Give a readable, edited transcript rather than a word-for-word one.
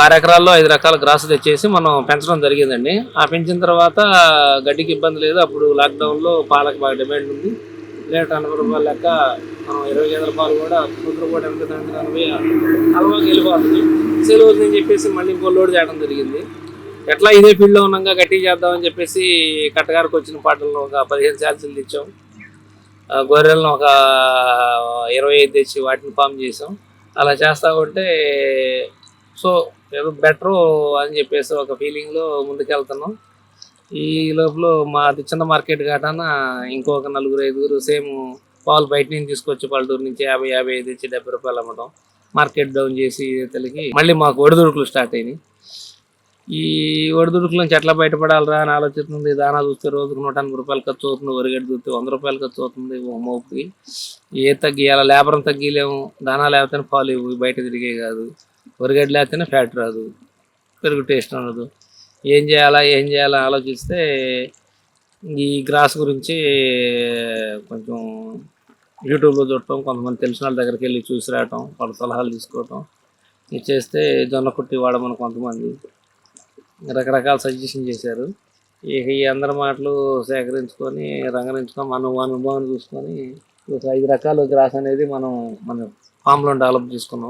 6 ఎకరాల్లో 5 రకాల గ్రాస్ తెచ్చేసి మనం పెంచడం జరిగిందండి. ఆ పెంచిన తర్వాత గడ్డికి ఇబ్బంది లేదు. అప్పుడు లాక్డౌన్లో పాలకు బాగా డిమాండ్ ఉంది. లీటర్ 80 రూపాయల లెక్క మనం 20 గేదెల పాలు కూడా కుదురు కూడా 80 అలవాకి వెళ్ళిపోతుంది. సేల్ అవుతుందని చెప్పేసి మళ్ళీ ఇంకో లోడ్ చేయడం జరిగింది. ఎట్లా ఇదే ఫీల్డ్లో ఉన్నాగా గట్టిగా చేద్దామని చెప్పేసి కట్టగారికి వచ్చిన పాటలను ఒక 15 ఛార్జీలు తెచ్చాం. గొర్రెలను ఒక 25 తెచ్చి వాటిని ఫామ్ చేసాం. అలా చేస్తా ఉంటే సో ఏదో బెటరు అని చెప్పేసి ఒక ఫీలింగ్లో ముందుకెళ్తున్నాం. ఈ లోపల మాది చిన్న మార్కెట్ కాటాన ఇంకొక 4-5 సేమ్ పాలు బయట నుంచి తీసుకొచ్చి పల్లెటూరు నుంచి 50-55 తెచ్చి 70 రూపాయలు అమ్మటం. మార్కెట్ డౌన్ చేసి తెలుగు మళ్ళీ మాకు ఒడిదుడుకులు స్టార్ట్ అయినాయి. ఈ ఒడిదుడుకుల నుంచి ఎట్లా బయటపడాలరా అని ఆలోచిస్తుంది. దానా చూస్తే రోజుకు 180 రూపాయలు ఖర్చు అవుతుంది. వరిగడ్డి చూస్తే 100 రూపాయలు ఖర్చు అవుతుంది. మోపుకి ఏ తగ్గియాల లేబరం తగ్గిలేము. దానా లేకపోతే పాలు ఇవ్వు బయట తిరిగే కాదు. వరిగడ్డి లేకపోతేనే ఫ్యాట్ రాదు, పెరుగు టేస్ట్ ఉండదు. ఏం చేయాలా ఆలోచిస్తే ఈ గ్రాస్ గురించి కొంచెం యూట్యూబ్లో చూడటం, కొంతమంది తెలిసిన వాళ్ళ దగ్గరికి వెళ్ళి చూసి రావటం, వాళ్ళ సలహాలు తీసుకోవటం. ఇది చేస్తే జొన్న కుట్టి వాడమని కొంతమంది రకరకాల సజెషన్ చేశారు. ఇక ఈ అందరి మాటలు సేకరించుకొని రంగరించుకొని మన అనుభవాన్ని చూసుకొని ఒక 5 రకాల గ్రాస్ అనేది మన ఫామ్లో డెవలప్ చేసుకున్నాం.